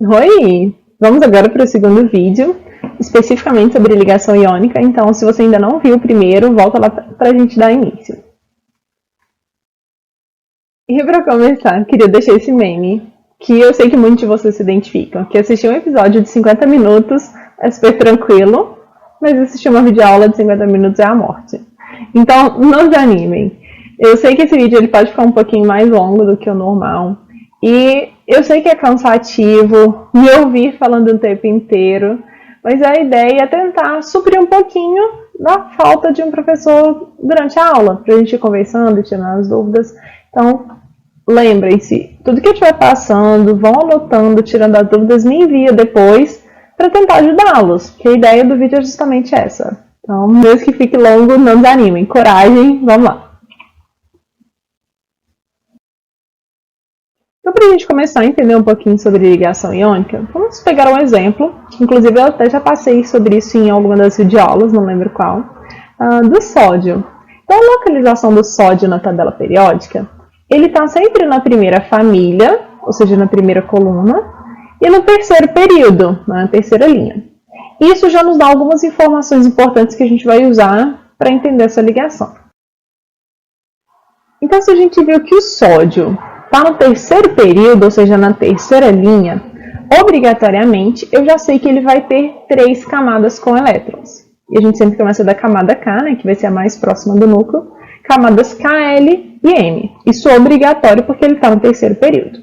Oi! Vamos agora para o segundo vídeo, especificamente sobre ligação iônica. Então, se você ainda não viu o primeiro, volta lá para a gente dar início. E para começar, queria deixar esse meme, que eu sei que muitos de vocês se identificam, que assistir um episódio de 50 minutos é super tranquilo, mas assistir uma videoaula de 50 minutos é a morte. Então, não se animem. Eu sei que esse vídeo ele pode ficar um pouquinho mais longo do que o normal, e eu sei que é cansativo me ouvir falando o tempo inteiro, mas a ideia é tentar suprir um pouquinho da falta de um professor durante a aula, para a gente ir conversando e tirando as dúvidas. Então, lembrem-se, tudo que eu estiver passando, vão anotando, tirando as dúvidas, me envia depois para tentar ajudá-los, porque a ideia do vídeo é justamente essa. Então, mesmo que fique longo, não desanimem, coragem, vamos lá. Então, para a gente começar a entender um pouquinho sobre ligação iônica, vamos pegar um exemplo, que inclusive eu até já passei sobre isso em alguma das videoaulas, não lembro qual, do sódio. Então, a localização do sódio na tabela periódica, ele está sempre na primeira família, ou seja, na primeira coluna, e no terceiro período, na terceira linha. Isso já nos dá algumas informações importantes que a gente vai usar para entender essa ligação. Então, se a gente viu que o sódio está no terceiro período, ou seja, na terceira linha, obrigatoriamente eu já sei que ele vai ter 3 camadas com elétrons. E a gente sempre começa da camada K, né, que vai ser a mais próxima do núcleo, camadas KL e M. Isso é obrigatório porque ele está no terceiro período.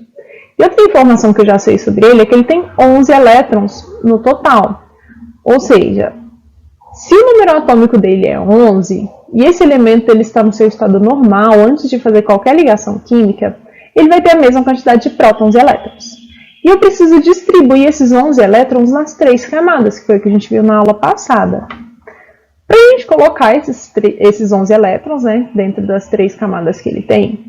E outra informação que eu já sei sobre ele é que ele tem 11 elétrons no total. Ou seja, se o número atômico dele é 11, e esse elemento ele está no seu estado normal, antes de fazer qualquer ligação química, ele vai ter a mesma quantidade de prótons e elétrons. E eu preciso distribuir esses 11 elétrons nas 3 camadas, que foi o que a gente viu na aula passada. Para a gente colocar esses 11 elétrons, né, dentro das 3 camadas que ele tem,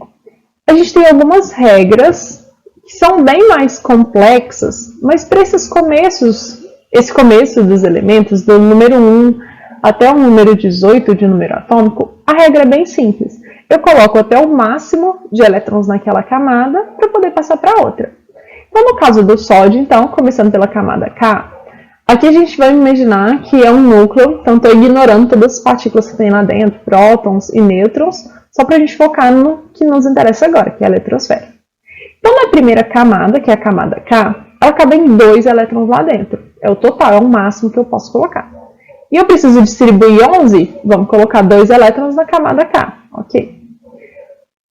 a gente tem algumas regras que são bem mais complexas, mas para esse começo dos elementos, do número 1 até o número 18 de número atômico, a regra é bem simples. Eu coloco até o máximo de elétrons naquela camada para poder passar para outra. Então, no caso do sódio, então, começando pela camada K, aqui a gente vai imaginar que é um núcleo, então estou ignorando todas as partículas que tem lá dentro, prótons e nêutrons, só para a gente focar no que nos interessa agora, que é a eletrosfera. Então, na primeira camada, que é a camada K, ela cabe em 2 elétrons lá dentro. É o total, é o máximo que eu posso colocar. E eu preciso distribuir 11, vamos colocar 2 elétrons na camada K, ok?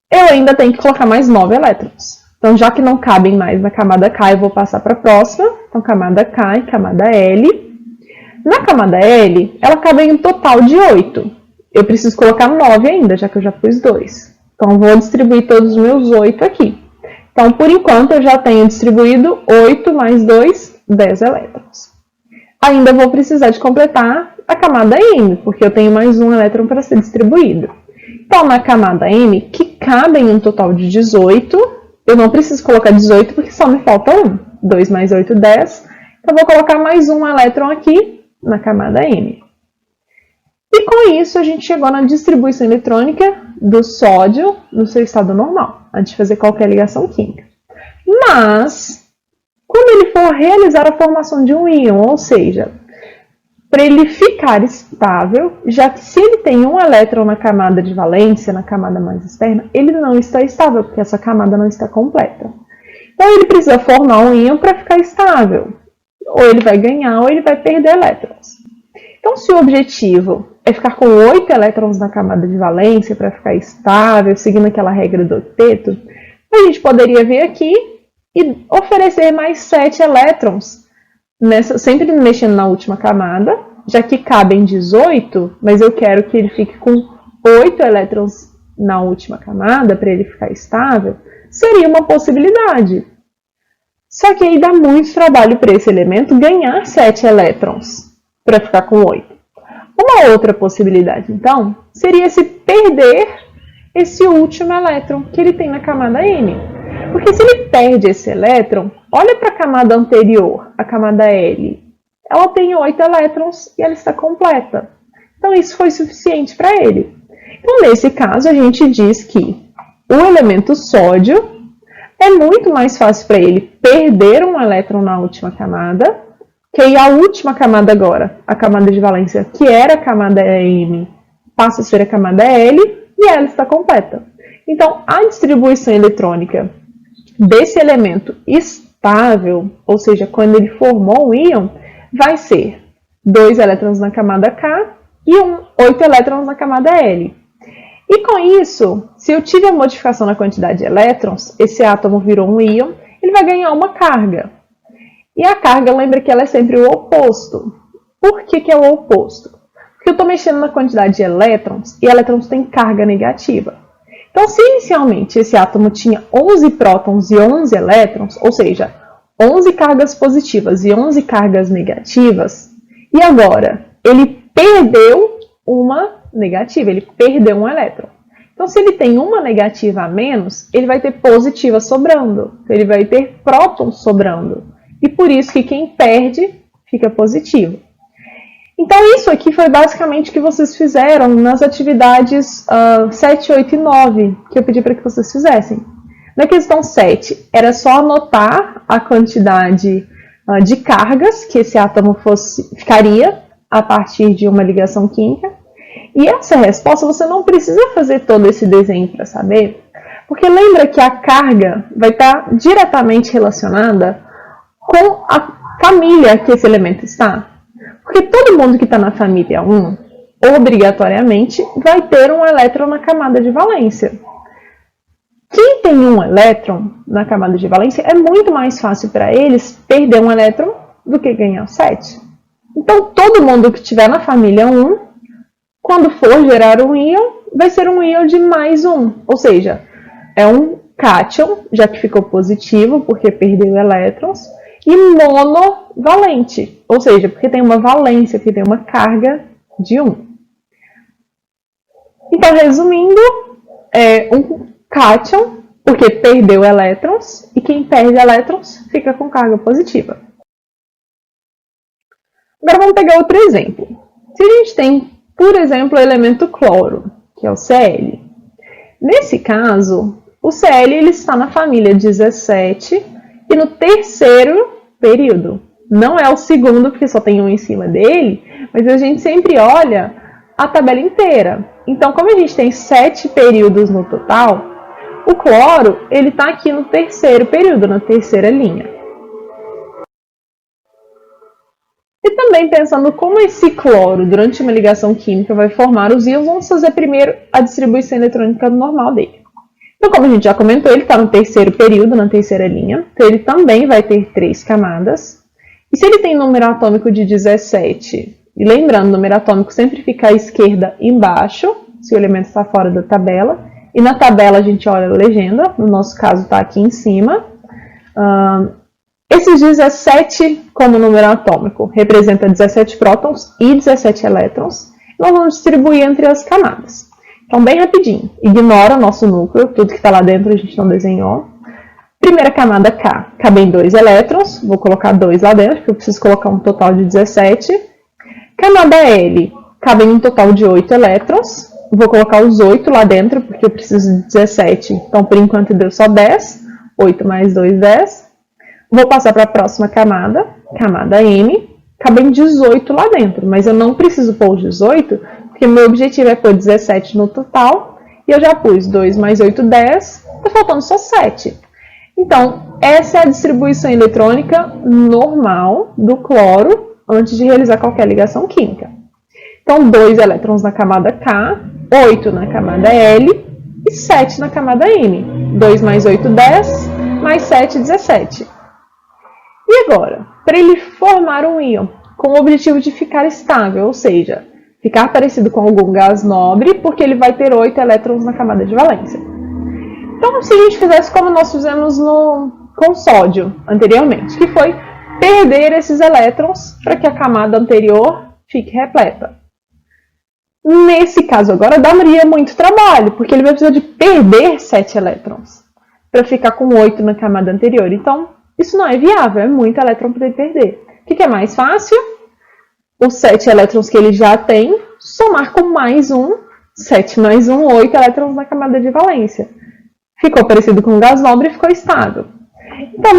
Eu ainda tenho que colocar mais 9 elétrons. Então, já que não cabem mais na camada K, eu vou passar para a próxima. Então, camada K e camada L. Na camada L, ela cabe em um total de 8. Eu preciso colocar 9 ainda, já que eu já pus 2. Então, vou distribuir todos os meus 8 aqui. Então, por enquanto, eu já tenho distribuído 8 mais 2, 10 elétrons. Ainda vou precisar de completar a camada M, porque eu tenho mais um elétron para ser distribuído. Então, na camada M, que cabe em um total de 18, eu não preciso colocar 18 porque só me falta 1. 2 mais 8, 10. Então, vou colocar mais um elétron aqui na camada M. E com isso, a gente chegou na distribuição eletrônica do sódio no seu estado normal, antes de fazer qualquer ligação química. Mas, quando ele for realizar a formação de um íon, ou seja, para ele ficar estável, já que se ele tem um elétron na camada de valência, na camada mais externa, ele não está estável, porque essa camada não está completa. Então, ele precisa formar um íon para ficar estável. Ou ele vai ganhar, ou ele vai perder elétrons. Então, se o objetivo é ficar com 8 elétrons na camada de valência para ficar estável, seguindo aquela regra do octeto, a gente poderia vir aqui e oferecer mais 7 elétrons, sempre mexendo na última camada, já que cabem 18, mas eu quero que ele fique com 8 elétrons na última camada para ele ficar estável, seria uma possibilidade. Só que aí dá muito trabalho para esse elemento ganhar 7 elétrons para ficar com 8. Uma outra possibilidade, então, seria se perder esse último elétron que ele tem na camada N. Porque se ele perde esse elétron, olha para a camada anterior, a camada L. Ela tem 8 elétrons e ela está completa. Então, isso foi suficiente para ele. Então, nesse caso, a gente diz que o elemento sódio é muito mais fácil para ele perder um elétron na última camada, que aí a última camada agora, a camada de valência, que era a camada M, passa a ser a camada L, e ela está completa. Então, a distribuição eletrônica desse elemento estável, ou seja, quando ele formou um íon, vai ser 2 elétrons na camada K e 8 elétrons na camada L. E com isso, se eu tive a modificação na quantidade de elétrons, esse átomo virou um íon, ele vai ganhar uma carga. E a carga, lembra que ela é sempre o oposto. Por que é o oposto? Porque eu estou mexendo na quantidade de elétrons, e elétrons têm carga negativa. Então, se inicialmente esse átomo tinha 11 prótons e 11 elétrons, ou seja, 11 cargas positivas e 11 cargas negativas, e agora ele perdeu uma negativa, ele perdeu um elétron. Então, se ele tem uma negativa a menos, ele vai ter positiva sobrando, ele vai ter prótons sobrando. E por isso que quem perde fica positivo. Então, isso aqui foi basicamente o que vocês fizeram nas atividades 7, 8 e 9, que eu pedi para que vocês fizessem. Na questão 7, era só anotar a quantidade de cargas que esse átomo ficaria a partir de uma ligação química. E essa resposta você não precisa fazer todo esse desenho para saber, porque lembra que a carga vai estar diretamente relacionada com a família que esse elemento está. Porque todo mundo que está na família 1, obrigatoriamente, vai ter um elétron na camada de valência. Quem tem um elétron na camada de valência, é muito mais fácil para eles perder um elétron do que ganhar 7. Então, todo mundo que estiver na família 1, quando for gerar um íon, vai ser um íon de mais 1. Ou seja, é um cátion, já que ficou positivo, porque perdeu elétrons, e monovalente, ou seja, porque tem uma valência, porque tem uma carga de 1. Então, resumindo, é um cátion, porque perdeu elétrons, e quem perde elétrons fica com carga positiva. Agora vamos pegar outro exemplo. Se a gente tem, por exemplo, o elemento cloro, que é o Cl. Nesse caso, o Cl ele está na família 17 e no terceiro período. Não é o segundo, porque só tem um em cima dele, mas a gente sempre olha a tabela inteira. Então, como a gente tem 7 períodos no total, o cloro ele está aqui no terceiro período, na terceira linha. E também pensando como esse cloro, durante uma ligação química, vai formar os íons, vamos fazer primeiro a distribuição eletrônica normal dele. Então, como a gente já comentou, ele está no terceiro período, na terceira linha. Então, ele também vai ter 3 camadas. E se ele tem número atômico de 17, e lembrando, o número atômico sempre fica à esquerda embaixo, se o elemento está fora da tabela. E na tabela a gente olha a legenda, no nosso caso está aqui em cima. Esses 17 como número atômico representa 17 prótons e 17 elétrons. Nós vamos distribuir entre as camadas. Então, bem rapidinho, ignora o nosso núcleo, tudo que está lá dentro a gente não desenhou. Primeira camada K, cabem 2 elétrons, vou colocar 2 lá dentro, porque eu preciso colocar um total de 17. Camada L, cabem um total de 8 elétrons, vou colocar os 8 lá dentro, porque eu preciso de 17, então por enquanto deu só 10, 8 mais 2, 10. Vou passar para a próxima camada, camada M, cabem 18 lá dentro, mas eu não preciso pôr 18, porque meu objetivo é pôr 17 no total, e eu já pus 2 mais 8, 10, está faltando só 7. Então, essa é a distribuição eletrônica normal do cloro antes de realizar qualquer ligação química. Então, 2 elétrons na camada K, 8 na camada L e 7 na camada M. 2 mais 8, 10, mais 7, 17. E agora, para ele formar um íon com o objetivo de ficar estável, ou seja, ficar parecido com algum gás nobre, porque ele vai ter 8 elétrons na camada de valência. Então, se a gente fizesse como nós fizemos com sódio anteriormente, que foi perder esses elétrons para que a camada anterior fique repleta. Nesse caso agora, daria muito trabalho, porque ele vai precisar de perder 7 elétrons para ficar com 8 na camada anterior. Então, isso não é viável, é muito elétron para ele perder. O que é mais fácil? Os 7 elétrons que ele já tem, somar com mais um, 7 mais 1, 8 elétrons na camada de valência. ficou parecido com o gás nobre e ficou estável. Então,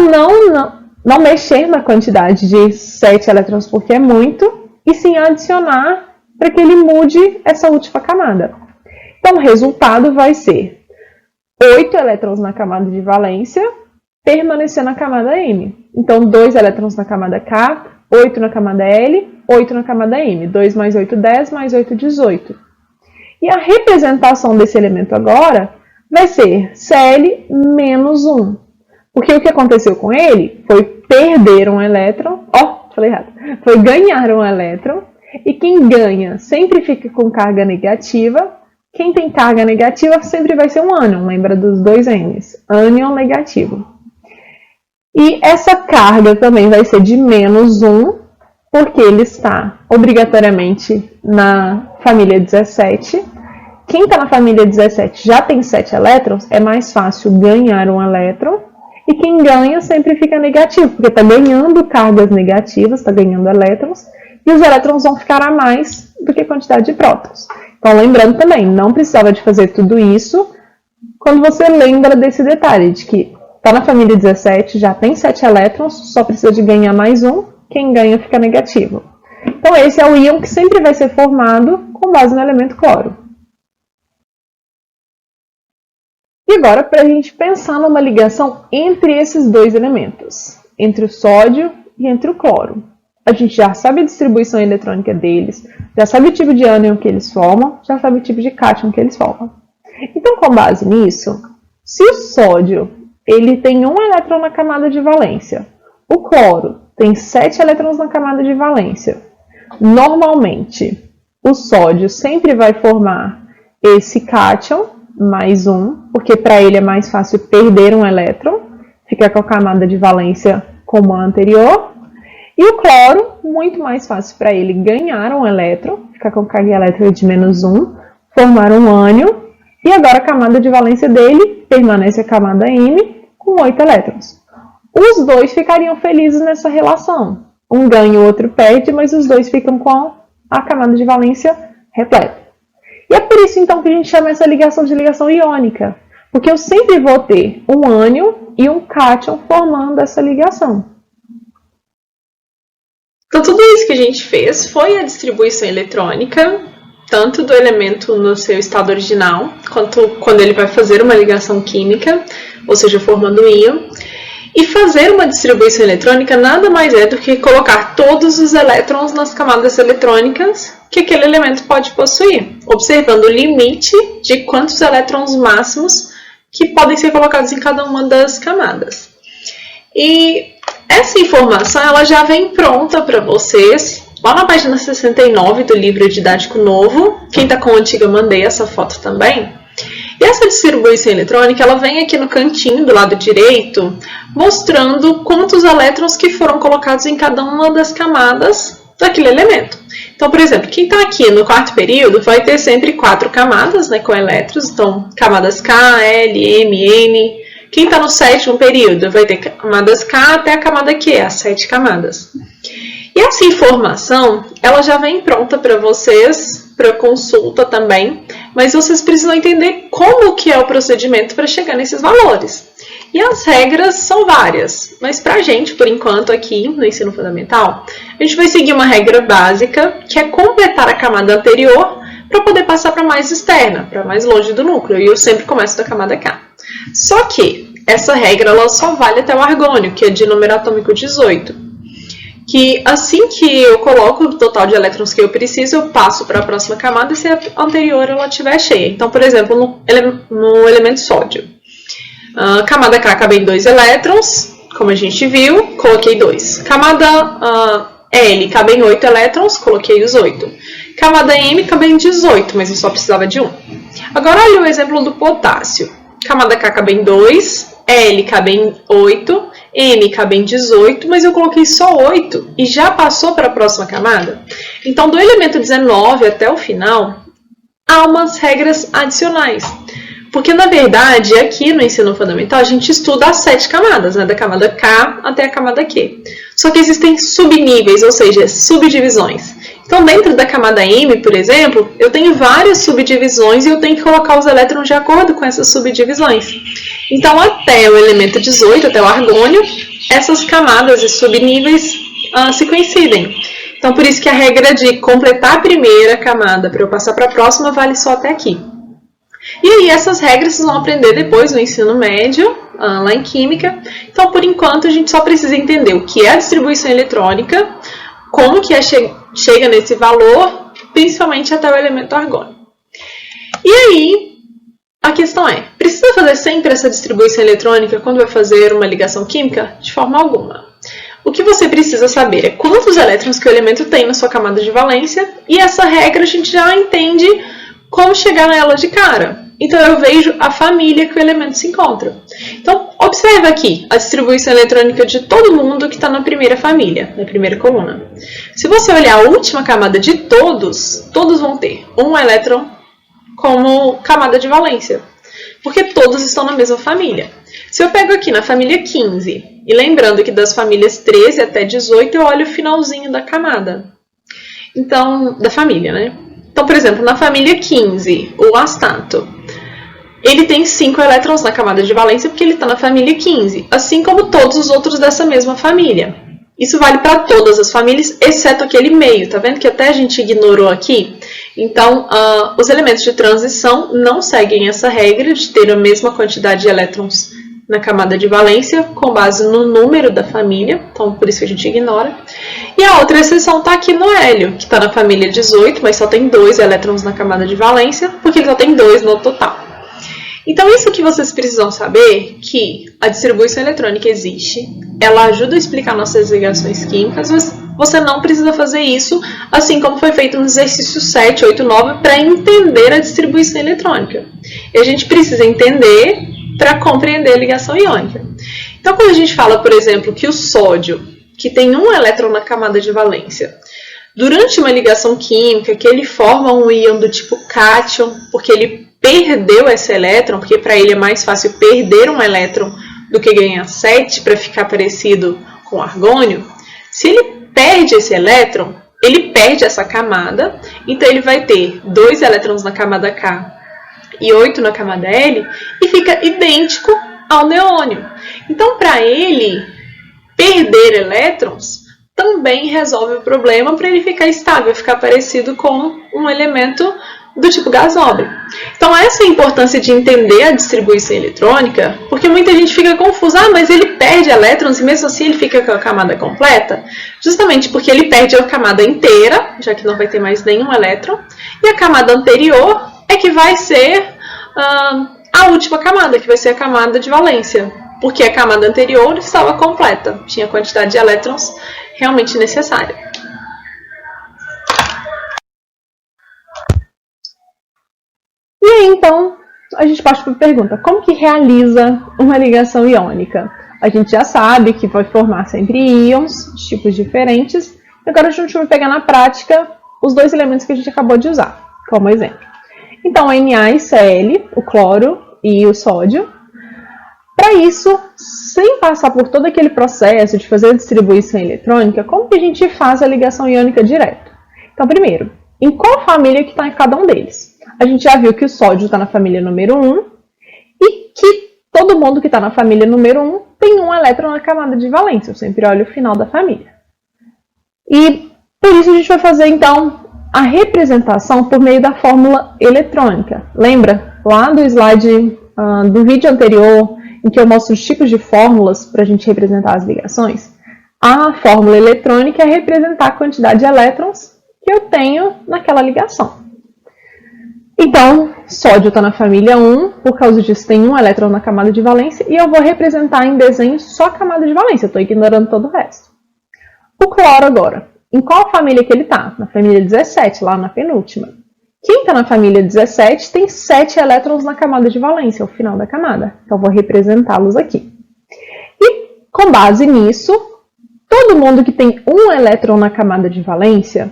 não mexer na quantidade de 7 elétrons porque é muito, e sim adicionar para que ele mude essa última camada. Então, o resultado vai ser 8 elétrons na camada de valência, permanecer na camada M. Então, 2 elétrons na camada K, 8 na camada L, 8 na camada M. 2 mais 8, 10, mais 8, 18. E a representação desse elemento agora vai ser Cl menos 1. Porque o que aconteceu com ele foi perder um elétron, falei errado, foi ganhar um elétron, e quem ganha sempre fica com carga negativa. Quem tem carga negativa sempre vai ser um ânion, lembra dos dois N's, ânion negativo. E essa carga também vai ser de menos 1, porque ele está obrigatoriamente na família 17. Quem está na família 17 já tem 7 elétrons, é mais fácil ganhar um elétron. E quem ganha sempre fica negativo, porque está ganhando cargas negativas, está ganhando elétrons, e os elétrons vão ficar a mais do que a quantidade de prótons. Então, lembrando também, não precisava de fazer tudo isso quando você lembra desse detalhe, de que está na família 17, já tem 7 elétrons, só precisa de ganhar mais um, quem ganha fica negativo. Então, esse é o íon que sempre vai ser formado com base no elemento cloro. E agora, para a gente pensar numa ligação entre esses dois elementos, entre o sódio e entre o cloro. A gente já sabe a distribuição eletrônica deles, já sabe o tipo de ânion que eles formam, já sabe o tipo de cátion que eles formam. Então, com base nisso, se o sódio ele tem um elétron na camada de valência, o cloro tem 7 elétrons na camada de valência, normalmente o sódio sempre vai formar esse cátion, mais 1, porque para ele é mais fácil perder um elétron, fica com a camada de valência como a anterior. E o cloro, muito mais fácil para ele ganhar um elétron, ficar com carga elétrica de menos 1, formar um ânion, e agora a camada de valência dele permanece a camada M com 8 elétrons. Os dois ficariam felizes nessa relação. Um ganha e o outro perde, mas os dois ficam com a camada de valência repleta. E é por isso, então, que a gente chama essa ligação de ligação iônica. Porque eu sempre vou ter um ânion e um cátion formando essa ligação. Então, tudo isso que a gente fez foi a distribuição eletrônica, tanto do elemento no seu estado original, quanto quando ele vai fazer uma ligação química, ou seja, formando um íon. E fazer uma distribuição eletrônica nada mais é do que colocar todos os elétrons nas camadas eletrônicas que aquele elemento pode possuir, observando o limite de quantos elétrons máximos que podem ser colocados em cada uma das camadas. E essa informação ela já vem pronta para vocês lá na página 69 do livro didático novo. Quem está com o antigo eu mandei essa foto também. E essa distribuição eletrônica ela vem aqui no cantinho do lado direito, mostrando quantos elétrons que foram colocados em cada uma das camadas daquele elemento. Então, por exemplo, quem está aqui no quarto período vai ter sempre 4 camadas, né, com elétrons, então camadas K, L, M, N. Quem está no sétimo período vai ter camadas K até a camada Q, as 7 camadas. E essa informação, ela já vem pronta para vocês, para consulta também, mas vocês precisam entender como que é o procedimento para chegar nesses valores. E as regras são várias, mas para a gente, por enquanto, aqui no ensino fundamental, a gente vai seguir uma regra básica, que é completar a camada anterior para poder passar para mais externa, para mais longe do núcleo, e eu sempre começo da camada K. Só que essa regra ela só vale até o argônio, que é de número atômico 18. Que assim que eu coloco o total de elétrons que eu preciso, eu passo para a próxima camada se a anterior ela estiver cheia. Então, por exemplo, no elemento sódio. Camada K cabe em 2 elétrons, como a gente viu, coloquei 2. Camada L cabe em 8 elétrons, coloquei os 8. Camada M cabe em 18, mas eu só precisava de 1. Agora, olha o exemplo do potássio. Camada K cabe em 2, L cabe em 8, M cabe em 18, mas eu coloquei só 8 e já passou para a próxima camada. Então, do elemento 19 até o final, há umas regras adicionais. Porque, na verdade, aqui no ensino fundamental, a gente estuda as 7 camadas, né? Da camada K até a camada Q. Só que existem subníveis, ou seja, subdivisões. Então, dentro da camada M, por exemplo, eu tenho várias subdivisões e eu tenho que colocar os elétrons de acordo com essas subdivisões. Então, até o elemento 18, até o argônio, essas camadas e subníveis se coincidem. Então, por isso que a regra de completar a primeira camada para eu passar para a próxima vale só até aqui. E aí, essas regras vocês vão aprender depois no ensino médio, lá em Química. Então, por enquanto, a gente só precisa entender o que é a distribuição eletrônica, como que chega nesse valor, principalmente até o elemento argônio. E aí, a questão é, precisa fazer sempre essa distribuição eletrônica quando vai fazer uma ligação química? De forma alguma. O que você precisa saber é quantos elétrons que o elemento tem na sua camada de valência, e essa regra a gente já entende como chegar nela de cara. Então, eu vejo a família que o elemento se encontra. Então, observa aqui a distribuição eletrônica de todo mundo que está na primeira família, na primeira coluna. Se você olhar a última camada de todos, todos vão ter um elétron como camada de valência, porque todos estão na mesma família. Se eu pego aqui na família 15, e lembrando que das famílias 13 até 18, eu olho o finalzinho da camada. Então, da família, né? Então, por exemplo, na família 15, o astato, ele tem 5 elétrons na camada de valência porque ele está na família 15, assim como todos os outros dessa mesma família. Isso vale para todas as famílias, exceto aquele meio, tá vendo que até a gente ignorou aqui? Então, os elementos de transição não seguem essa regra de ter a mesma quantidade de elétrons na camada de valência, com base no número da família, então por isso que a gente ignora. E a outra exceção está aqui no hélio, que está na família 18, mas só tem 2 elétrons na camada de valência, porque ele só tem 2 no total. Então, isso que vocês precisam saber, que a distribuição eletrônica existe, ela ajuda a explicar nossas ligações químicas, mas você não precisa fazer isso, assim como foi feito no exercício 7, 8, 9, para entender a distribuição eletrônica. E a gente precisa entender para compreender a ligação iônica. Então, quando a gente fala, por exemplo, que o sódio, que tem um elétron na camada de valência, durante uma ligação química, que ele forma um íon do tipo cátion, porque ele perdeu esse elétron, porque para ele é mais fácil perder um elétron do que ganhar 7 para ficar parecido com o argônio. Se ele perde esse elétron, ele perde essa camada, então ele vai ter 2 elétrons na camada K e 8 na camada L, e fica idêntico ao neônio. Então, para ele perder elétrons, também resolve o problema para ele ficar estável, ficar parecido com um elemento do tipo gás nobre. Então, essa é a importância de entender a distribuição eletrônica, porque muita gente fica confusa, mas ele perde elétrons e mesmo assim ele fica com a camada completa? Justamente porque ele perde a camada inteira, já que não vai ter mais nenhum elétron, e a camada anterior é que vai ser a última camada, que vai ser a camada de valência, porque a camada anterior estava completa, tinha a quantidade de elétrons realmente necessária. E aí, então, a gente parte para a pergunta, como que realiza uma ligação iônica? A gente já sabe que vai formar sempre íons, de tipos diferentes, e agora a gente vai pegar na prática os 2 elementos que a gente acabou de usar, como exemplo. Então, NaCl, o cloro e o sódio. Para isso, sem passar por todo aquele processo de fazer a distribuição eletrônica, como que a gente faz a ligação iônica direto? Então, primeiro, em qual família que está cada um deles? A gente já viu que o sódio está na família número 1 e que todo mundo que está na família número 1 tem um elétron na camada de valência. Eu sempre olho o final da família. E por isso a gente vai fazer, então, a representação por meio da fórmula eletrônica. Lembra lá do slide do vídeo anterior, em que eu mostro os tipos de fórmulas para a gente representar as ligações? A fórmula eletrônica é representar a quantidade de elétrons que eu tenho naquela ligação. Então, sódio está na família 1, por causa disso tem um elétron na camada de valência, e eu vou representar em desenho só a camada de valência, eu estou ignorando todo o resto. O cloro agora, em qual família que ele está? Na família 17, lá na penúltima. Quem está na família 17 tem 7 elétrons na camada de valência, o final da camada. Então, vou representá-los aqui. E, com base nisso, todo mundo que tem um elétron na camada de valência,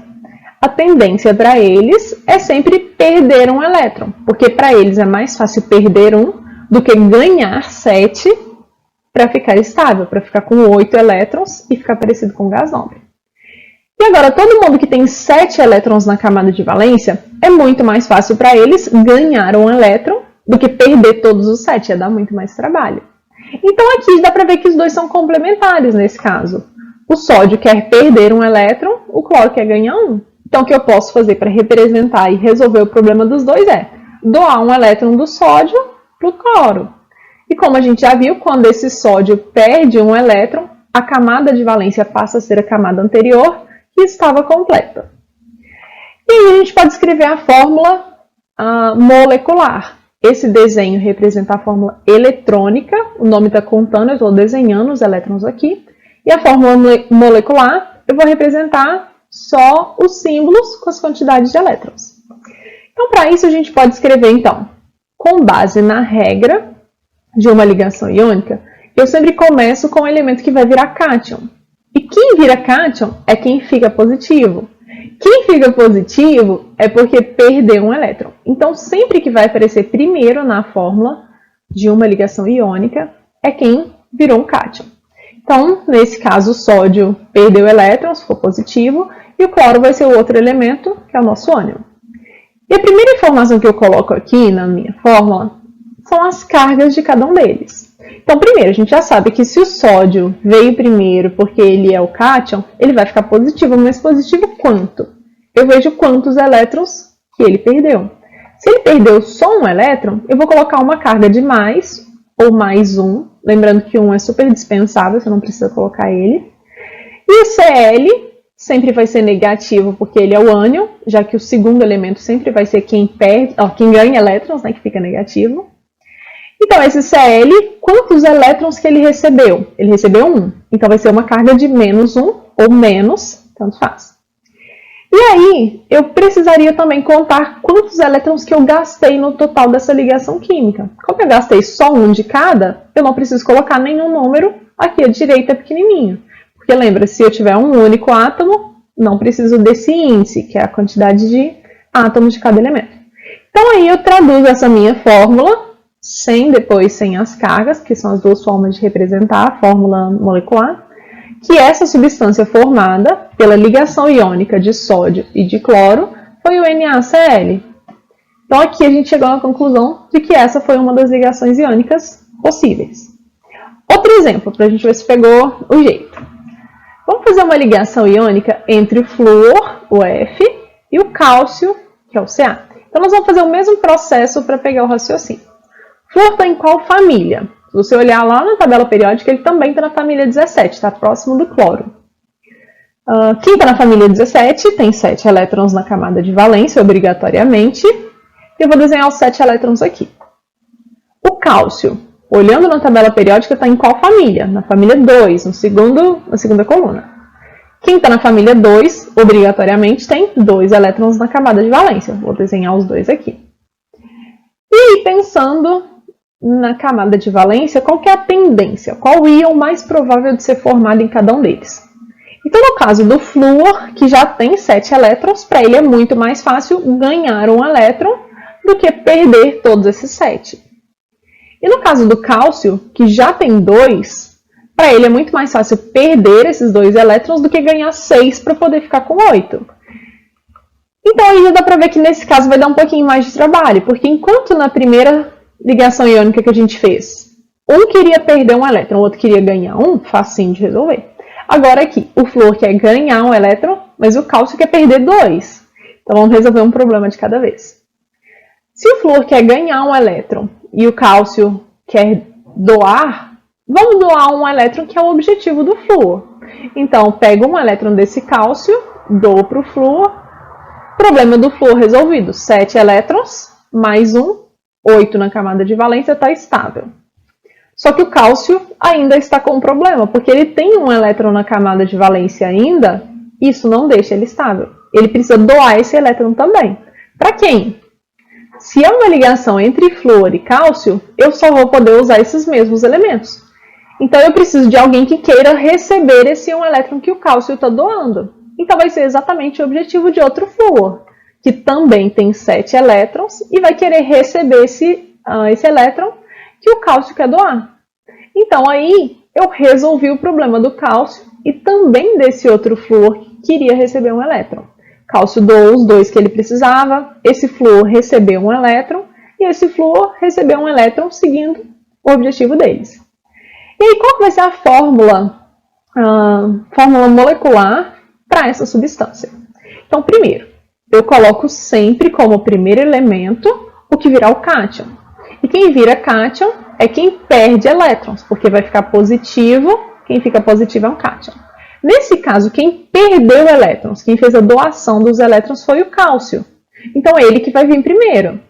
a tendência para eles é sempre perder um elétron, porque para eles é mais fácil perder um do que ganhar 7 para ficar estável, para ficar com 8 elétrons e ficar parecido com gás nobre. E agora, todo mundo que tem 7 elétrons na camada de valência, é muito mais fácil para eles ganhar um elétron do que perder todos os 7, ia dar muito mais trabalho. Então aqui dá para ver que os dois são complementares nesse caso. O sódio quer perder um elétron, o cloro quer ganhar um. Então o que eu posso fazer para representar e resolver o problema dos dois é doar um elétron do sódio para o cloro. E como a gente já viu, quando esse sódio perde um elétron, a camada de valência passa a ser a camada anterior, que estava completa. E aí a gente pode escrever a fórmula molecular. Esse desenho representa a fórmula eletrônica, o nome está contando, eu estou desenhando os elétrons aqui. E a fórmula molecular, eu vou representar só os símbolos com as quantidades de elétrons. Então, para isso, a gente pode escrever, então, com base na regra de uma ligação iônica, eu sempre começo com o elemento que vai virar cátion. E quem vira cátion é quem fica positivo. Quem fica positivo é porque perdeu um elétron. Então, sempre que vai aparecer primeiro na fórmula de uma ligação iônica é quem virou um cátion. Então, nesse caso, o sódio perdeu elétrons, ficou positivo, e o cloro vai ser o outro elemento, que é o nosso ânion. E a primeira informação que eu coloco aqui na minha fórmula são as cargas de cada um deles. Então, primeiro, a gente já sabe que se o sódio veio primeiro porque ele é o cátion, ele vai ficar positivo, mas positivo quanto? Eu vejo quantos elétrons que ele perdeu. Se ele perdeu só um elétron, eu vou colocar uma carga de mais ou mais um, lembrando que um é super dispensável, você não precisa colocar ele. E o Cl sempre vai ser negativo porque ele é o ânion, já que o segundo elemento sempre vai ser quem ganha elétrons, né, que fica negativo. Então, esse Cl, quantos elétrons que ele recebeu? Ele recebeu 1. Então, vai ser uma carga de menos 1 ou menos, tanto faz. E aí, eu precisaria também contar quantos elétrons que eu gastei no total dessa ligação química. Como eu gastei só um de cada, eu não preciso colocar nenhum número aqui à direita pequenininho. Porque lembra, se eu tiver um único átomo, não preciso desse índice, que é a quantidade de átomos de cada elemento. Então, aí eu traduzo essa minha fórmula sem as cargas, que são as duas formas de representar a fórmula molecular, que essa substância formada pela ligação iônica de sódio e de cloro foi o NaCl. Então aqui a gente chegou à conclusão de que essa foi uma das ligações iônicas possíveis. Outro exemplo, para a gente ver se pegou o jeito. Vamos fazer uma ligação iônica entre o flúor, o F, e o cálcio, que é o Ca. Então nós vamos fazer o mesmo processo para pegar o raciocínio. Flúor está em qual família? Se você olhar lá na tabela periódica, ele também está na família 17, está próximo do cloro. Quem está na família 17 tem 7 elétrons na camada de valência, obrigatoriamente. Eu vou desenhar os 7 elétrons aqui. O cálcio, olhando na tabela periódica, está em qual família? Na família 2, na segunda coluna. Quem está na família 2, obrigatoriamente, tem 2 elétrons na camada de valência. Vou desenhar os 2 aqui. E aí, pensando na camada de valência, qual que é a tendência? Qual íon mais provável de ser formado em cada um deles? Então, no caso do flúor, que já tem 7 elétrons, para ele é muito mais fácil ganhar um elétron do que perder todos esses 7. E no caso do cálcio, que já tem 2, para ele é muito mais fácil perder esses 2 elétrons do que ganhar 6 para poder ficar com 8. Então, aí já dá para ver que nesse caso vai dar um pouquinho mais de trabalho, porque enquanto na primeira ligação iônica que a gente fez, um queria perder um elétron, o outro queria ganhar um, facinho de resolver. Agora aqui, o flúor quer ganhar um elétron, mas o cálcio quer perder 2. Então vamos resolver um problema de cada vez. Se o flúor quer ganhar um elétron e o cálcio quer doar, vamos doar um elétron que é o objetivo do flúor. Então pego um elétron desse cálcio, dou para o flúor, problema do flúor resolvido, 7 elétrons mais 1, 8 na camada de valência, está estável. Só que o cálcio ainda está com um problema, porque ele tem um elétron na camada de valência ainda, isso não deixa ele estável. Ele precisa doar esse elétron também. Para quem? Se é uma ligação entre flúor e cálcio, eu só vou poder usar esses mesmos elementos. Então eu preciso de alguém que queira receber esse um elétron que o cálcio está doando. Então vai ser exatamente o objetivo de outro flúor, que também tem 7 elétrons e vai querer receber esse elétron que o cálcio quer doar. Então aí eu resolvi o problema do cálcio e também desse outro flúor que iria receber um elétron. Cálcio doou os 2 que ele precisava, esse flúor recebeu um elétron, e esse flúor recebeu um elétron seguindo o objetivo deles. E aí, qual vai ser a fórmula molecular para essa substância? Então, primeiro, eu coloco sempre como primeiro elemento o que virá o cátion. E quem vira cátion é quem perde elétrons, porque vai ficar positivo, quem fica positivo é um cátion. Nesse caso, quem perdeu elétrons, quem fez a doação dos elétrons foi o cálcio. Então, é ele que vai vir primeiro.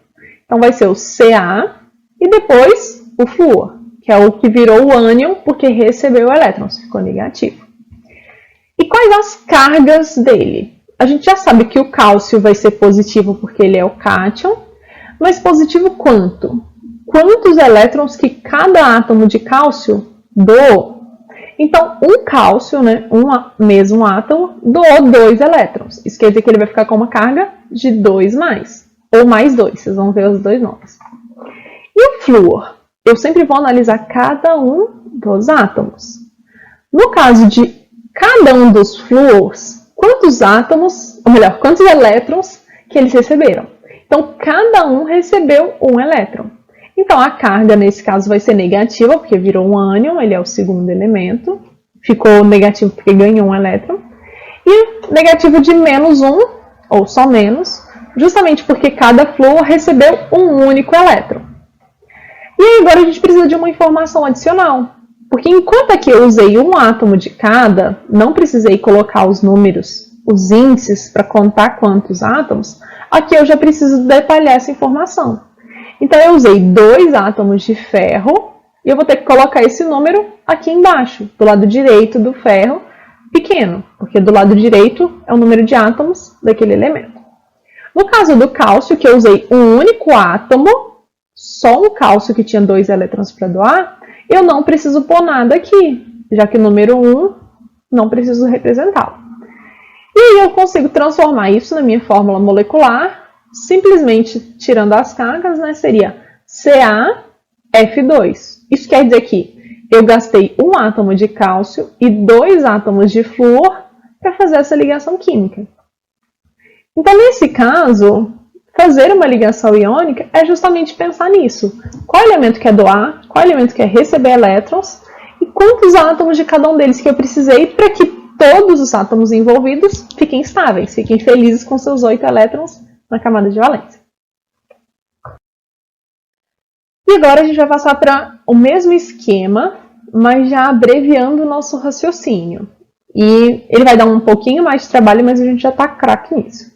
Então, vai ser o Ca e depois o flúor, que é o que virou o ânion porque recebeu elétrons, ficou negativo. E quais as cargas dele? A gente já sabe que o cálcio vai ser positivo porque ele é o cátion, mas positivo quanto? Quantos elétrons que cada átomo de cálcio doou? Então, um cálcio, né, um mesmo átomo, doou 2 elétrons. Isso quer dizer que ele vai ficar com uma carga de 2 mais, ou mais 2, vocês vão ver os 2 nomes. E o flúor? Eu sempre vou analisar cada um dos átomos. No caso de cada um dos flúors, quantos átomos, ou melhor, quantos elétrons que eles receberam? Então, cada um recebeu um elétron. Então, a carga, nesse caso, vai ser negativa, porque virou um ânion, ele é o segundo elemento. Ficou negativo porque ganhou um elétron. E negativo de menos 1, ou só menos, justamente porque cada flúor recebeu um único elétron. E aí, agora a gente precisa de uma informação adicional. Porque enquanto aqui eu usei um átomo de cada, não precisei colocar os números, os índices, para contar quantos átomos, aqui eu já preciso detalhar essa informação. Então, eu usei 2 átomos de ferro e eu vou ter que colocar esse número aqui embaixo, do lado direito do ferro, pequeno, porque do lado direito é o número de átomos daquele elemento. No caso do cálcio, que eu usei um único átomo, só um cálcio que tinha 2 elétrons para doar, eu não preciso pôr nada aqui, já que o número 1 não preciso representá-lo. E aí eu consigo transformar isso na minha fórmula molecular, simplesmente tirando as cargas, né, seria CaF2. Isso quer dizer que eu gastei um átomo de cálcio e 2 átomos de flúor para fazer essa ligação química. Então, nesse caso, fazer uma ligação iônica é justamente pensar nisso. Qual elemento quer doar, qual elemento quer receber elétrons e quantos átomos de cada um deles que eu precisei para que todos os átomos envolvidos fiquem estáveis, fiquem felizes com seus 8 elétrons na camada de valência. E agora a gente vai passar para o mesmo esquema, mas já abreviando o nosso raciocínio. E ele vai dar um pouquinho mais de trabalho, mas a gente já está craque nisso.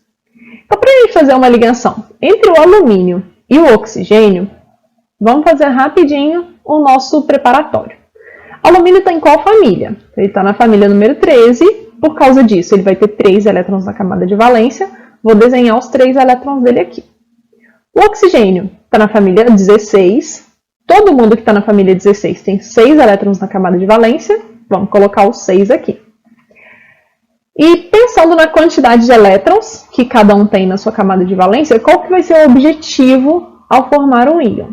Então, para a gente fazer uma ligação entre o alumínio e o oxigênio, vamos fazer rapidinho o nosso preparatório. O alumínio está em qual família? Ele está na família número 13, por causa disso ele vai ter 3 elétrons na camada de valência. Vou desenhar os 3 elétrons dele aqui. O oxigênio está na família 16. Todo mundo que está na família 16 tem 6 elétrons na camada de valência. Vamos colocar os 6 aqui. E pensando na quantidade de elétrons que cada um tem na sua camada de valência, qual que vai ser o objetivo ao formar um íon?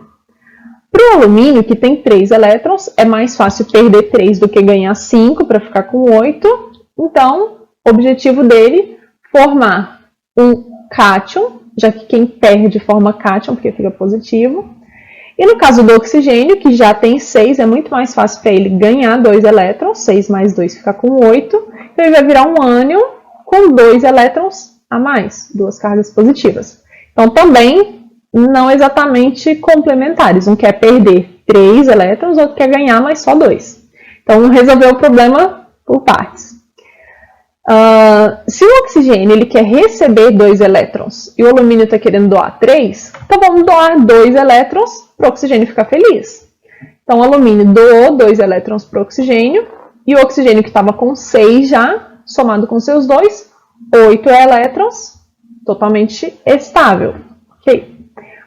Para o alumínio, que tem 3 elétrons, é mais fácil perder 3 do que ganhar 5 para ficar com 8. Então, o objetivo dele é formar um cátion, já que quem perde forma cátion, porque fica positivo. E no caso do oxigênio, que já tem 6, é muito mais fácil para ele ganhar 2 elétrons, 6 mais 2 fica com 8. Então ele vai virar um ânion com 2 elétrons a mais, 2 cargas positivas. Então também não exatamente complementares, um quer perder 3 elétrons, outro quer ganhar, mas só 2. Então resolveu o problema por partes. Se o oxigênio ele quer receber 2 elétrons e o alumínio está querendo doar 3, então vamos doar 2 elétrons para o oxigênio ficar feliz. Então o alumínio doou 2 elétrons para o oxigênio e o oxigênio que estava com 6 já, somado com seus 2, 8 elétrons, totalmente estável. Okay.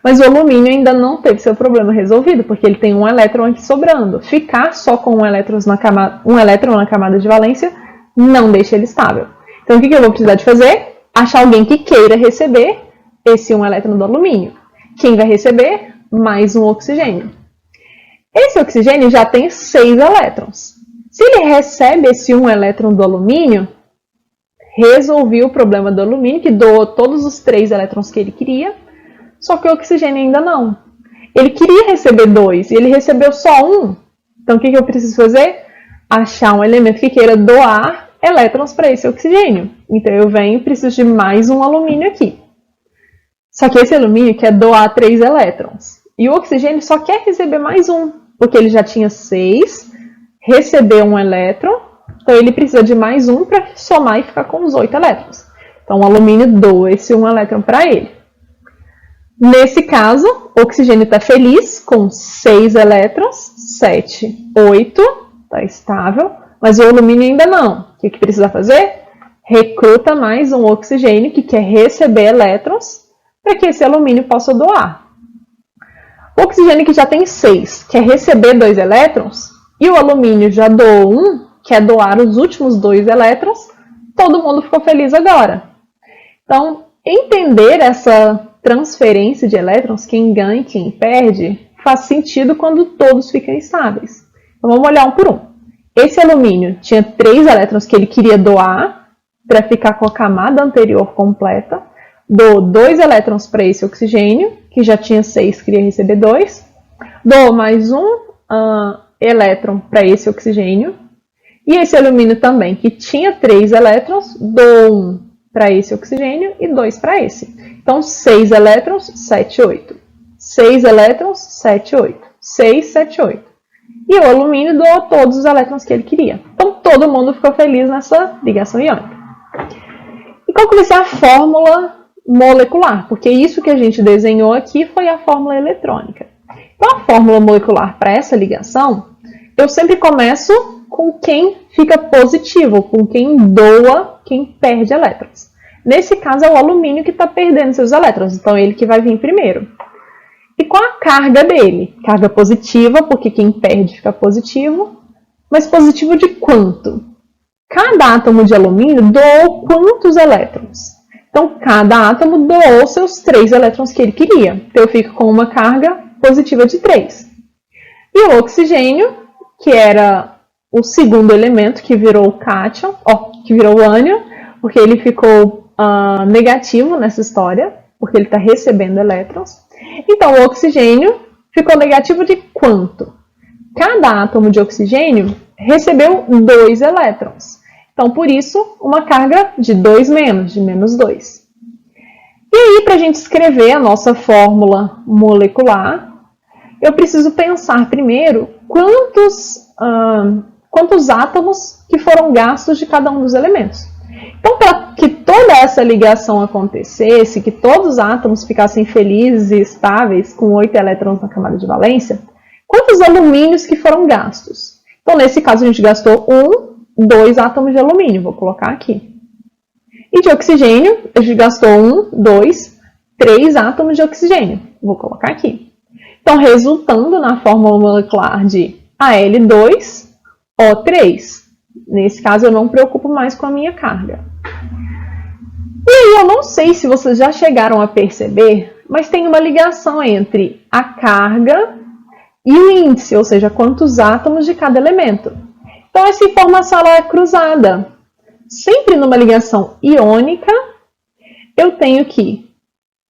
Mas o alumínio ainda não teve seu problema resolvido, porque ele tem um elétron aqui sobrando. Ficar só com um elétron na camada de valência não deixa ele estável. Então, o que eu vou precisar de fazer? Achar alguém que queira receber esse um elétron do alumínio. Quem vai receber? Mais um oxigênio. Esse oxigênio já tem 6 elétrons. Se ele recebe esse um elétron do alumínio, resolvi o problema do alumínio, que doou todos os 3 elétrons que ele queria, só que o oxigênio ainda não. Ele queria receber 2 e ele recebeu só 1. Então, o que eu preciso fazer? Achar um elemento que queira doar elétrons para esse oxigênio. Então, eu venho e preciso de mais um alumínio aqui. Só que esse alumínio quer doar 3 elétrons. E o oxigênio só quer receber mais um, porque ele já tinha 6, recebeu um elétron, então ele precisa de mais um para somar e ficar com os 8 elétrons. Então, o alumínio doa esse um elétron para ele. Nesse caso, o oxigênio está feliz com 6 elétrons, 7, 8, está estável, mas o alumínio ainda não. O que precisa fazer? Recruta mais um oxigênio que quer receber elétrons para que esse alumínio possa doar. O oxigênio que já tem 6 quer receber 2 elétrons e o alumínio já doou 1, quer doar os últimos 2 elétrons, todo mundo ficou feliz agora. Então, entender essa transferência de elétrons, quem ganha e quem perde, faz sentido quando todos ficam estáveis. Então, vamos olhar um por um. Esse alumínio tinha 3 elétrons que ele queria doar para ficar com a camada anterior completa. Doou 2 elétrons para esse oxigênio, que já tinha 6, queria receber 2. Doou mais um elétron para esse oxigênio. E esse alumínio também, que tinha 3 elétrons, doou 1 para esse oxigênio e 2 para esse. Então, 6 elétrons, 7, 8. 6 elétrons, 7, 8. 6, 7, 8. E o alumínio doou todos os elétrons que ele queria. Então, todo mundo ficou feliz nessa ligação iônica. E qual que vai ser a fórmula molecular? Porque isso que a gente desenhou aqui foi a fórmula eletrônica. Então, a fórmula molecular para essa ligação, eu sempre começo com quem fica positivo, com quem doa, quem perde elétrons. Nesse caso, é o alumínio que está perdendo seus elétrons, então é ele que vai vir primeiro. E qual a carga dele? Carga positiva, porque quem perde fica positivo, mas positivo de quanto? Cada átomo de alumínio doou quantos elétrons? Então, cada átomo doou seus 3 elétrons que ele queria. Então, eu fico com uma carga positiva de 3. E o oxigênio, que era o segundo elemento que virou o cátion, que virou o ânion, porque ele ficou negativo nessa história, porque ele está recebendo elétrons. Então, o oxigênio ficou negativo de quanto? Cada átomo de oxigênio recebeu 2 elétrons. Então, por isso, uma carga de 2 menos, de menos 2. E aí, para a gente escrever a nossa fórmula molecular, eu preciso pensar primeiro quantos átomos que foram gastos de cada um dos elementos. Então, para que toda essa ligação acontecesse, que todos os átomos ficassem felizes e estáveis com 8 elétrons na camada de valência, quantos alumínios que foram gastos? Então, nesse caso, a gente gastou 2 átomos de alumínio, vou colocar aqui. E de oxigênio, a gente gastou 3 átomos de oxigênio, vou colocar aqui. Então, resultando na fórmula molecular de Al2O3. Nesse caso, eu não me preocupo mais com a minha carga. E aí, eu não sei se vocês já chegaram a perceber, mas tem uma ligação entre a carga e o índice, ou seja, quantos átomos de cada elemento. Então, essa informação ela é cruzada. Sempre numa ligação iônica, eu tenho que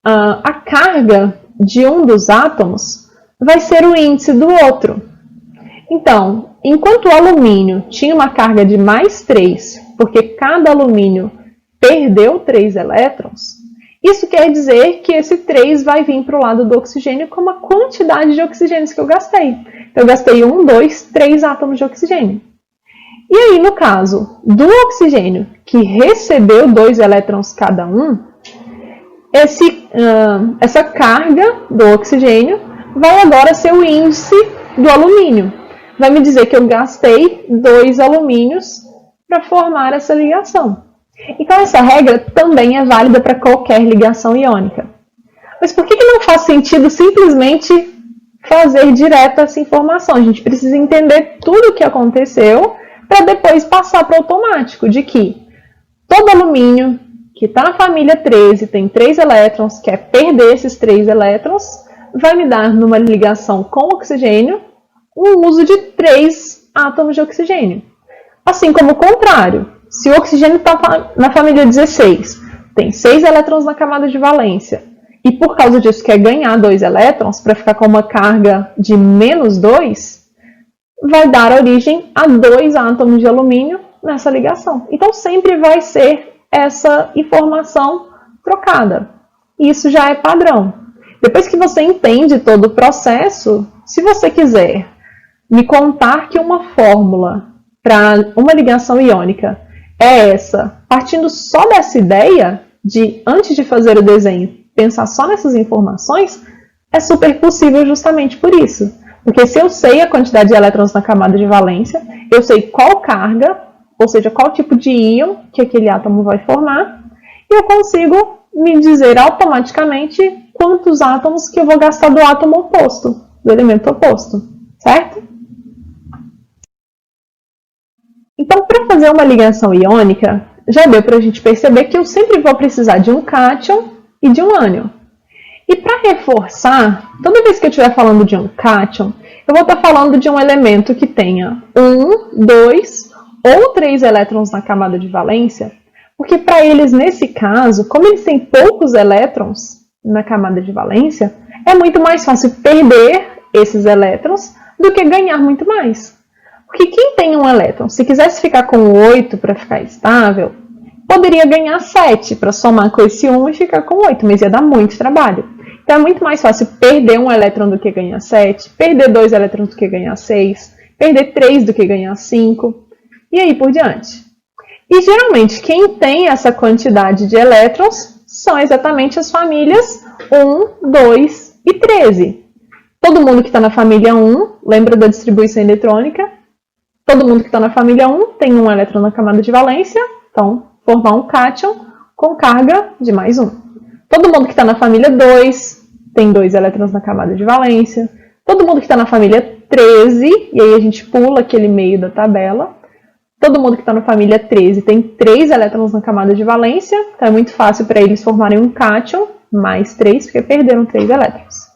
a carga de um dos átomos vai ser o índice do outro. Então, enquanto o alumínio tinha uma carga de mais 3, porque cada alumínio perdeu 3 elétrons, isso quer dizer que esse 3 vai vir para o lado do oxigênio como a quantidade de oxigênios que eu gastei. Então, eu gastei 3 átomos de oxigênio. E aí, no caso do oxigênio, que recebeu 2 elétrons cada um, essa carga do oxigênio vai agora ser o índice do alumínio. Vai me dizer que eu gastei 2 alumínios para formar essa ligação. Então, essa regra também é válida para qualquer ligação iônica. Mas por que não faz sentido simplesmente fazer direto essa informação? A gente precisa entender tudo o que aconteceu para depois passar para o automático, de que todo alumínio que está na família 13 tem 3 elétrons, quer perder esses 3 elétrons, vai me dar, numa ligação com oxigênio, um uso de 3 átomos de oxigênio. Assim como o contrário. se o oxigênio está na família 16, tem 6 elétrons na camada de valência, e por causa disso quer ganhar 2 elétrons para ficar com uma carga de menos 2, vai dar origem a 2 átomos de alumínio nessa ligação. Então sempre vai ser essa informação trocada. Isso já é padrão. Depois que você entende todo o processo, se você quiser me contar que uma fórmula para uma ligação iônica é essa, partindo só dessa ideia de, antes de fazer o desenho, pensar só nessas informações, é super possível justamente por isso. Porque se eu sei a quantidade de elétrons na camada de valência, eu sei qual carga, ou seja, qual tipo de íon que aquele átomo vai formar, e eu consigo me dizer automaticamente quantos átomos que eu vou gastar do átomo oposto, do elemento oposto, certo? Então, para fazer uma ligação iônica, já deu para a gente perceber que eu sempre vou precisar de um cátion e de um ânion. E para reforçar, toda vez que eu estiver falando de um cátion, eu vou estar falando de um elemento que tenha 1, 2 ou 3 elétrons na camada de valência, porque para eles, nesse caso, como eles têm poucos elétrons na camada de valência, é muito mais fácil perder esses elétrons do que ganhar muito mais. Porque quem tem um elétron, se quisesse ficar com 8 para ficar estável, poderia ganhar 7 para somar com esse 1 e ficar com 8, mas ia dar muito trabalho. Então é muito mais fácil perder um elétron do que ganhar 7, perder 2 elétrons do que ganhar 6, perder 3 do que ganhar 5, e aí por diante. E geralmente quem tem essa quantidade de elétrons são exatamente as famílias 1, 2 e 13. Todo mundo que está na família 1, lembra da distribuição eletrônica? Todo mundo que está na família 1 tem um elétron na camada de valência, então formar um cátion com carga de mais 1. Todo mundo que está na família 2 tem 2 elétrons na camada de valência. Todo mundo que está na família 13, e aí a gente pula aquele meio da tabela. Todo mundo que está na família 13 tem 3 elétrons na camada de valência, então é muito fácil para eles formarem um cátion mais 3, porque perderam 3 elétrons.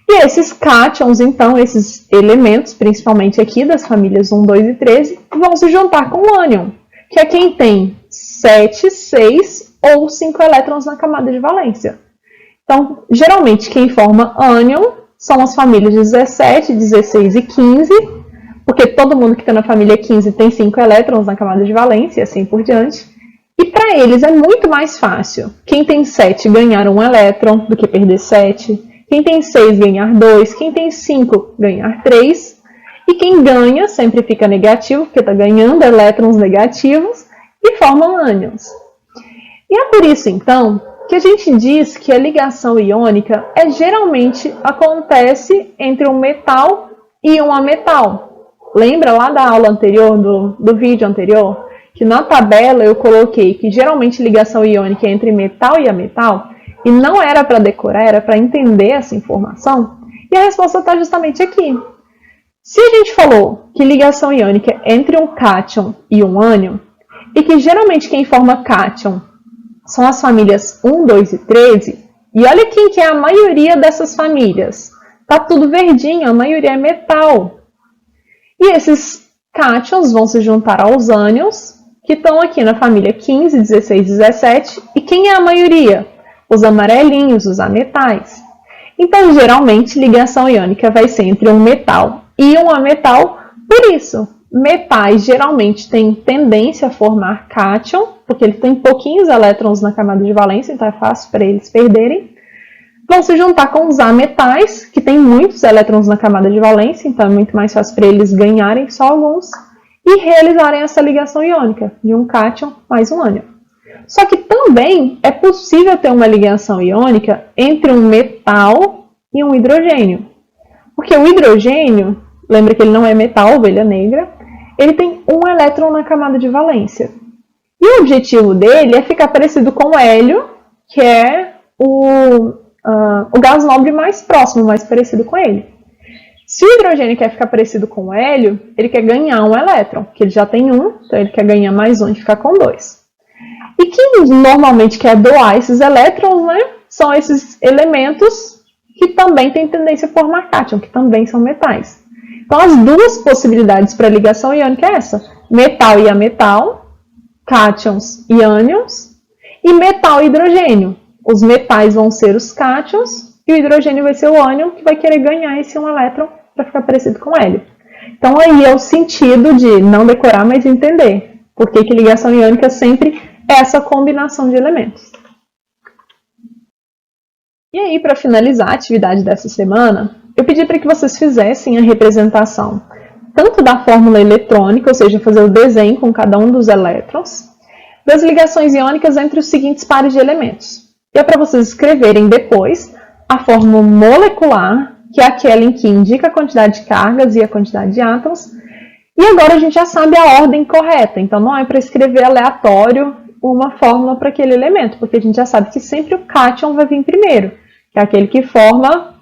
E esses cátions, então, esses elementos, principalmente aqui das famílias 1, 2 e 13, vão se juntar com o ânion, que é quem tem 7, 6 ou 5 elétrons na camada de valência. Então, geralmente, quem forma ânion são as famílias 17, 16 e 15, porque todo mundo que está na família 15 tem 5 elétrons na camada de valência e assim por diante. E para eles é muito mais fácil quem tem 7 ganhar 1 elétron do que perder 7, quem tem 6 ganhar 2, quem tem 5 ganhar 3, e quem ganha sempre fica negativo, porque está ganhando elétrons negativos, e formam ânions. E é por isso, então, que a gente diz que a ligação iônica geralmente acontece entre um metal e um ametal. Lembra lá da aula anterior, do vídeo anterior, que na tabela eu coloquei que geralmente ligação iônica é entre metal e ametal, e não era para decorar, era para entender essa informação? E a resposta está justamente aqui. Se a gente falou que ligação iônica é entre um cátion e um ânion, e que geralmente quem forma cátion são as famílias 1, 2 e 13, e olha quem que é a maioria dessas famílias. Tá tudo verdinho, a maioria é metal. E esses cátions vão se juntar aos ânions, que estão aqui na família 15, 16 e 17. E quem é a maioria? Os amarelinhos, os ametais. Então, geralmente, ligação iônica vai ser entre um metal e um ametal. Por isso, metais geralmente têm tendência a formar cátion, porque eles têm pouquinhos elétrons na camada de valência, então é fácil para eles perderem. Vão se juntar com os ametais, que têm muitos elétrons na camada de valência, então é muito mais fácil para eles ganharem só alguns, e realizarem essa ligação iônica, de um cátion mais um ânion. Só que também é possível ter uma ligação iônica entre um metal e um hidrogênio. Porque o hidrogênio, lembra que ele não é metal, ovelha negra, ele tem um elétron na camada de valência. E o objetivo dele é ficar parecido com o hélio, que é o gás nobre mais próximo, mais parecido com ele. Se o hidrogênio quer ficar parecido com o hélio, ele quer ganhar um elétron, porque ele já tem um, então ele quer ganhar mais um e ficar com 2. E quem normalmente quer doar esses elétrons, né, são esses elementos que também têm tendência a formar cátion, que também são metais. Então, as duas possibilidades para ligação iônica é essa: metal e ametal, cátions e ânions, e metal e hidrogênio. Os metais vão ser os cátions e o hidrogênio vai ser o ânion, que vai querer ganhar esse um elétron para ficar parecido com hélio. Então aí é o sentido de não decorar, mas entender. Por que ligação iônica sempre é essa combinação de elementos. E aí, para finalizar a atividade dessa semana, eu pedi para que vocês fizessem a representação tanto da fórmula eletrônica, ou seja, fazer o desenho com cada um dos elétrons, das ligações iônicas entre os seguintes pares de elementos. E é para vocês escreverem depois a fórmula molecular, que é aquela em que indica a quantidade de cargas e a quantidade de átomos. E agora a gente já sabe a ordem correta, então não é para escrever aleatório uma fórmula para aquele elemento, porque a gente já sabe que sempre o cátion vai vir primeiro, que é aquele que forma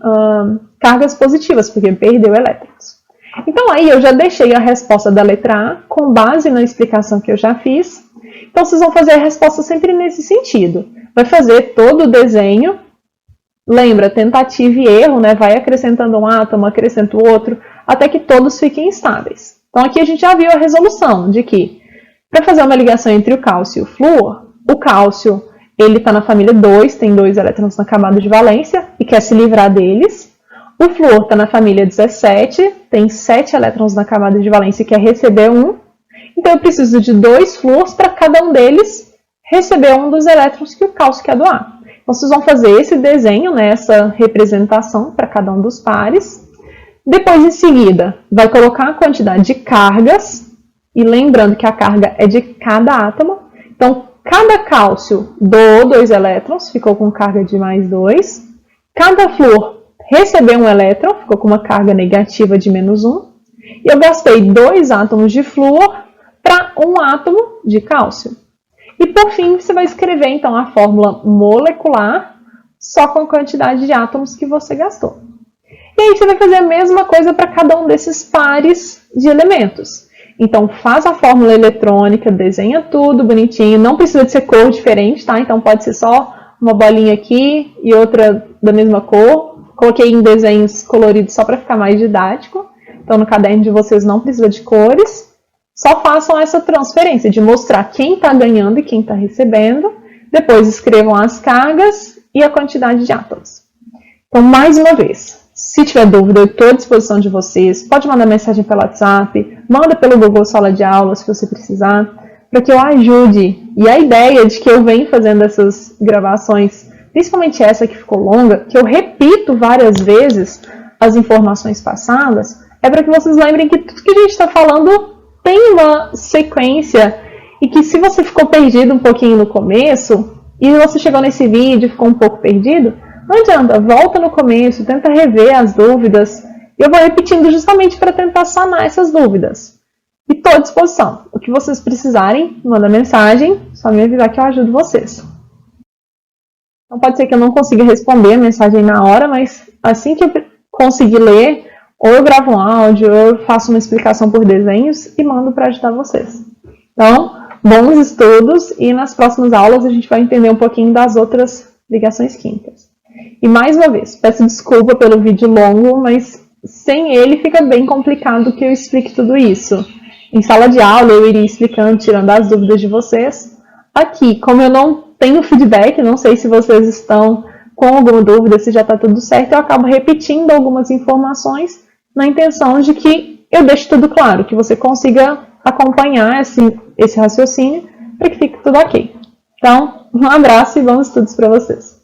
cargas positivas, porque perdeu elétrons. Então aí eu já deixei a resposta da letra A com base na explicação que eu já fiz. Então vocês vão fazer a resposta sempre nesse sentido. Vai fazer todo o desenho. Lembra, tentativa e erro, né? Vai acrescentando um átomo, acrescenta o outro, até que todos fiquem estáveis. Então aqui a gente já viu a resolução de que, para fazer uma ligação entre o cálcio e o flúor, o cálcio ele está na família 2, tem 2 elétrons na camada de valência e quer se livrar deles. O flúor está na família 17, tem 7 elétrons na camada de valência e quer receber 1. Então eu preciso de 2 flúors para cada um deles receber um dos elétrons que o cálcio quer doar. Então vocês vão fazer esse desenho, né, essa representação para cada um dos pares. Depois, em seguida, vai colocar a quantidade de cargas. E lembrando que a carga é de cada átomo. Então, cada cálcio doou 2 elétrons, ficou com carga de mais 2. Cada flúor recebeu um elétron, ficou com uma carga negativa de menos 1. E eu gastei 2 átomos de flúor para 1 átomo de cálcio. E por fim, você vai escrever então a fórmula molecular só com a quantidade de átomos que você gastou. E aí você vai fazer a mesma coisa para cada um desses pares de elementos. Então faz a fórmula eletrônica, desenha tudo bonitinho, não precisa de ser cor diferente, tá? Então pode ser só uma bolinha aqui e outra da mesma cor. Coloquei em desenhos coloridos só para ficar mais didático. Então no caderno de vocês não precisa de cores. Só façam essa transferência de mostrar quem está ganhando e quem está recebendo. Depois escrevam as cargas e a quantidade de átomos. Então, mais uma vez, se tiver dúvida, eu estou à disposição de vocês. Pode mandar mensagem pelo WhatsApp, manda pelo Google Sala de Aula se você precisar, para que eu ajude. E a ideia de que eu venho fazendo essas gravações, principalmente essa que ficou longa, que eu repito várias vezes as informações passadas, é para que vocês lembrem que tudo que a gente está falando tem uma sequência e que se você ficou perdido um pouquinho no começo e você chegou nesse vídeo e ficou um pouco perdido, não adianta, volta no começo, tenta rever as dúvidas. Eu vou repetindo justamente para tentar sanar essas dúvidas. E estou à disposição. O que vocês precisarem, manda mensagem, só me avisar que eu ajudo vocês. Então pode ser que eu não consiga responder a mensagem na hora, mas assim que eu conseguir ler, ou eu gravo um áudio, ou eu faço uma explicação por desenhos e mando para ajudar vocês. Então, bons estudos e nas próximas aulas a gente vai entender um pouquinho das outras ligações químicas. E mais uma vez, peço desculpa pelo vídeo longo, mas sem ele fica bem complicado que eu explique tudo isso. Em sala de aula eu iria explicando, tirando as dúvidas de vocês. Aqui, como eu não tenho feedback, não sei se vocês estão com alguma dúvida, se já está tudo certo, eu acabo repetindo algumas informações na intenção de que eu deixe tudo claro, que você consiga acompanhar esse raciocínio para que fique tudo ok. Então, um abraço e bons estudos para vocês.